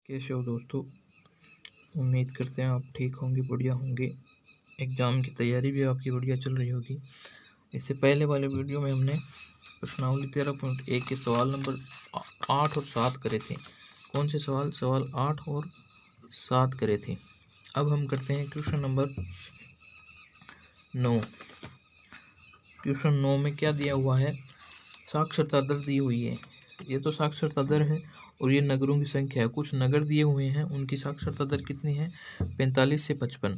कैसे हो दोस्तों। उम्मीद करते हैं आप ठीक होंगे, बढ़िया होंगे। एग्ज़ाम की तैयारी भी आपकी बढ़िया चल रही होगी। इससे पहले वाले वीडियो में हमने प्रश्नावली 13.1 के सवाल नंबर 8 और 7 करे थे। कौन से सवाल? सवाल 8 और 7 करे थे। अब हम करते हैं क्वेश्चन नंबर 9। क्वेश्चन 9 में क्या दिया हुआ है? साक्षरता दर दी हुई है। ये तो साक्षरता दर है और ये नगरों की संख्या है। कुछ नगर दिए हुए हैं, उनकी साक्षरता दर कितनी है? 45 से 55।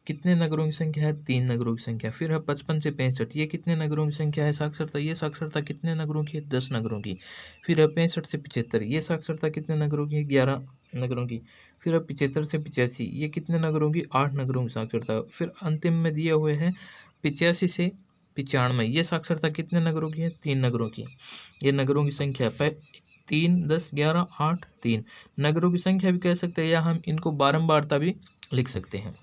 कितने नगरों की संख्या है? 3 नगरों की संख्या। फिर है 55 से 65, ये कितने नगरों की संख्या है? साक्षरता, ये साक्षरता कितने नगरों की है? 10 नगरों की। फिर है 65 से 75, ये साक्षरता कितने नगरों की है? 11 नगरों की। फिर है 75 से 85, ये कितने नगरों की? 8 नगरों की साक्षरता। फिर अंतिम में दिए हुए हैं 85 से 95, ये साक्षरता कितने नगरों की है? 3 नगरों की। ये नगरों की संख्या 3, 10, 11, 8, 3 नगरों की संख्या भी कह सकते हैं, या हम इनको बारंबारता भी लिख सकते हैं।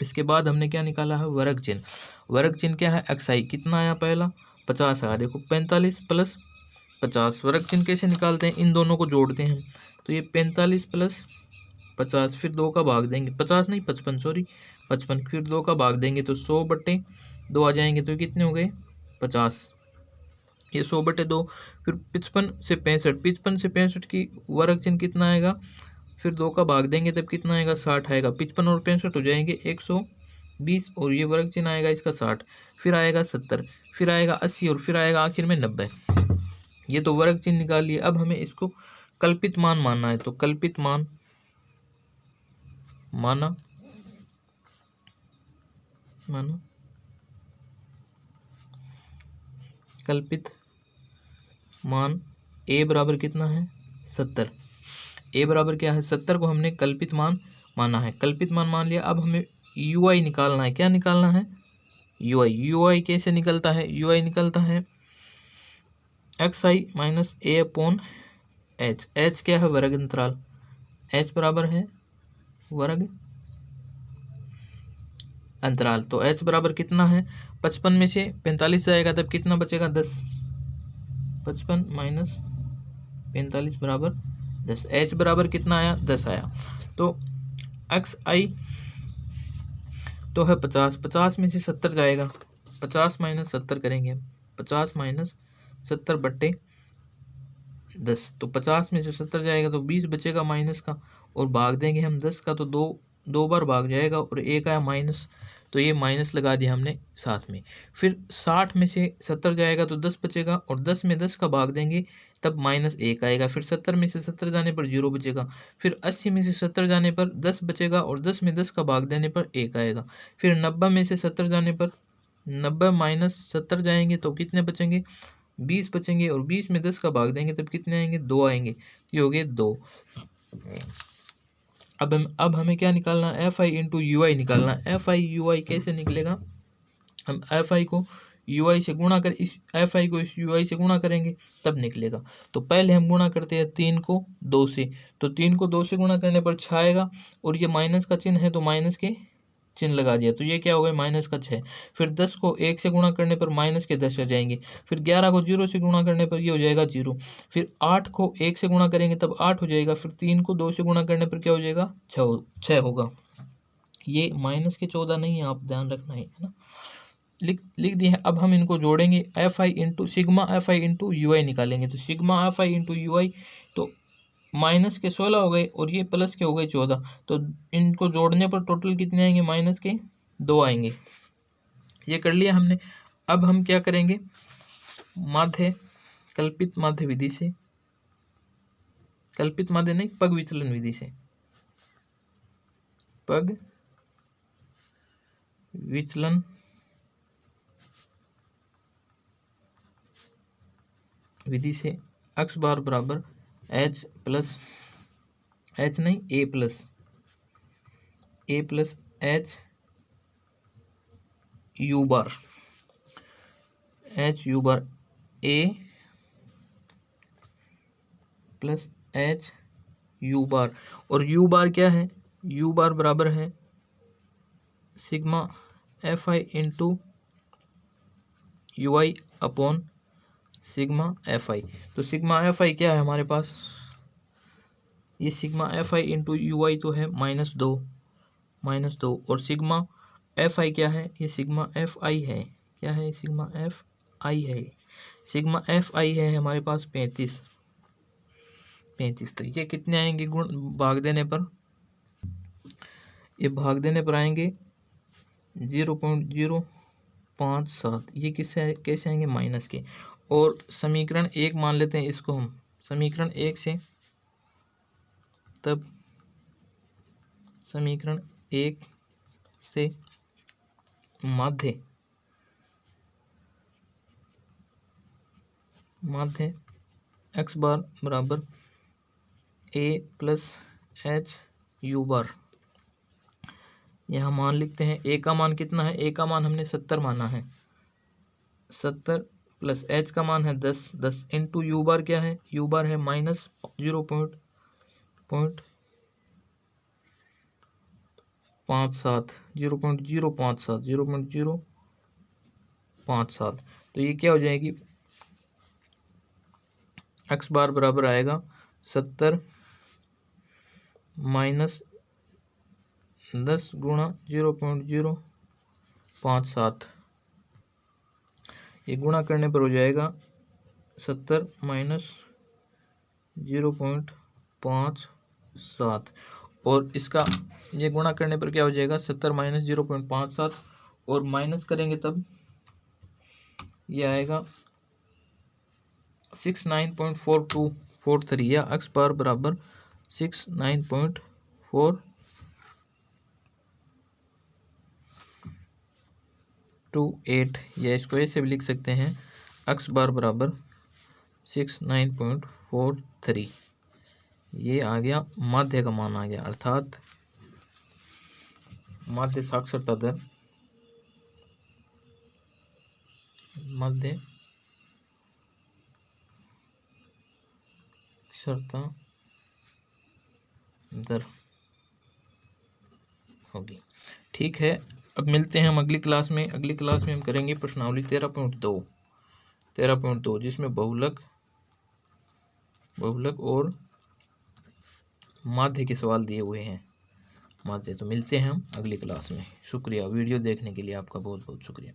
इसके बाद हमने क्या निकाला है? वर्ग चिन्ह। वर्ग चिन्ह क्या है? XI कितना आया? पहला 50 आया। देखो 45 प्लस 50। वर्ग चिन्ह कैसे निकालते हैं? इन दोनों को जोड़ते हैं। तो ये 45 प्लस 50, फिर 2 का भाग देंगे, 50 नहीं 55, सॉरी 55, फिर 2 का भाग देंगे तो 100/2 आ जाएंगे। तो कितने हो गए? 50। ये 100/2। फिर 55 से 65, 55 से 65 की वर्ग चिन्ह कितना आएगा? फिर 2 का भाग देंगे तब कितना आएगा? 60 आएगा। 55 और 65 हो जाएंगे 120, और ये वर्ग चिन्ह आएगा इसका 60। फिर आएगा 70, फिर आएगा 80, और फिर आएगा आखिर में 90। ये तो वर्ग चिन्ह निकाल लिए। अब हमें इसको कल्पित मान मानना है, तो कल्पित मान माना कल्पित मान a बराबर कितना है? 70। a बराबर क्या है? 70 को हमने कल्पित मान माना है। कल्पित मान मान लिया। अब हमें ui निकालना है। क्या निकालना है? ui कैसे निकलता है? ui निकलता है XI minus a upon h। h क्या है? वर्ग अंतराल। h बराबर है वर्ग अंतराल। तो h बराबर कितना है? 55 में से 45 जाएगा तब कितना बचेगा? 10। 55 माइनस 45 बराबर 10। h बराबर कितना आया? 10 आया। तो XI तो है 50। 50 में से 70 जाएगा, 50 माइनस 70 करेंगे। 50 माइनस 70/10, तो 50 में से 70 जाएगा तो 20 बचेगा माइनस का, और भाग देंगे हम 10 का, तो दो बार भाग जाएगा और एक आया माइनस, तो ये माइनस लगा दिया हमने साथ में। फिर 60 में से 70 जाएगा तो 10 बचेगा, और 10 में 10 का भाग देंगे तब -1 आएगा। फिर 70 में से 70 जाने पर 0 बचेगा। फिर 80 में से 70 जाने पर 10 बचेगा, और 10 में 10 का भाग देने पर 1 आएगा। फिर 90 में से 70 जाने पर 90 माइनस 70 जाएंगे तो कितने बचेंगे? 20 बचेंगे, और 20 में 10 का भाग देंगे तब कितने आएंगे? 2 आएंगे। ये हो गए 2। अब हमें क्या निकालना है? FI इंटू UI निकालना है। FI UI कैसे निकलेगा? हम FI को UI से गुणा कर इस FI को इस UI से गुणा करेंगे तब निकलेगा। तो पहले हम गुणा करते हैं 3 को 2 से, तो 3 को 2 से गुणा करने पर 6 आएगा, और ये माइनस का चिन्ह है तो माइनस के चिन्ह लगा दिया, तो ये क्या हो गया? -6। फिर 10 को 1 से गुणा करने पर -10 आ जाएंगे। फिर 11 को 0 से गुणा करने पर ये हो जाएगा 0। फिर 8 को 1 से गुणा करेंगे तब 8 हो जाएगा। फिर 3 को 2 से गुणा करने पर क्या हो जाएगा? 6 होगा। ये -14 नहीं है, आप ध्यान रखना है ना। लिख दिए हैं। अब हम इनको जोड़ेंगे। FI into sigma FI into UI निकालेंगे, तो सिग्मा FI इंटू UI, तो माइनस के 16 हो गए और ये प्लस के हो गए 14, तो इनको जोड़ने पर टोटल कितने आएंगे? माइनस के 2 आएंगे। ये कर लिया हमने। अब हम क्या करेंगे? कल्पित माध्य विधि से, कल्पित माध्य नहीं, पग विचलन विधि से, पग विचलन विधि से x बार बराबर h प्लस h नहीं a प्लस h u बार a प्लस h u बार, और u बार क्या है? u बार बराबर है sigma FI into UI upon sigma FI। तो सिग्मा FI क्या है हमारे पास? ये sigma F I into U I तो है -2 और सिग्मा एफ आई क्या है, ये सिग्मा एफ आई है, क्या है, सिग्मा एफ आई है, सिग्मा एफ आई है हमारे पास 35। तो ये कितने आएंगे गुण भाग देने पर, ये भाग देने पर आएंगे 0.057। ये किससे कैसे आएंगे, माइनस के। और समीकरण 1 मान लेते हैं इसको हम, समीकरण 1 से, तब समीकरण 1 से माध्य x बार बराबर a प्लस एच यू बार। यहाँ मान लिखते हैं, a का मान कितना है, a का मान हमने 70 माना है, 70 प्लस h का मान है 10 इंटू यू बार क्या है, यू बार है -0.57 0.057। तो ये क्या हो जाएगी, x बार बराबर आएगा 70 माइनस 10 गुणा 0.057। ये गुणा करने पर हो जाएगा 70 माइनस 0.57 और इसका ये गुणा करने पर क्या हो जाएगा, 70 माइनस 0.57 और माइनस करेंगे तब ये आएगा 69.4243 या x बार बराबर 69.428, या इसको ऐसे भी लिख सकते हैं, x बार बराबर 69.43। ये आ गया माध्य का मान आ गया, अर्थात माध्य साक्षरता दर, माध्य साक्षरता दर होगी। ठीक है, अब मिलते हैं हम अगली क्लास में। अगली क्लास में हम करेंगे प्रश्नावली 13.2 जिसमें बहुलक और माध्य के सवाल दिए हुए हैं, माध्य। तो मिलते हैं हम अगली क्लास में। शुक्रिया, वीडियो देखने के लिए आपका बहुत बहुत शुक्रिया।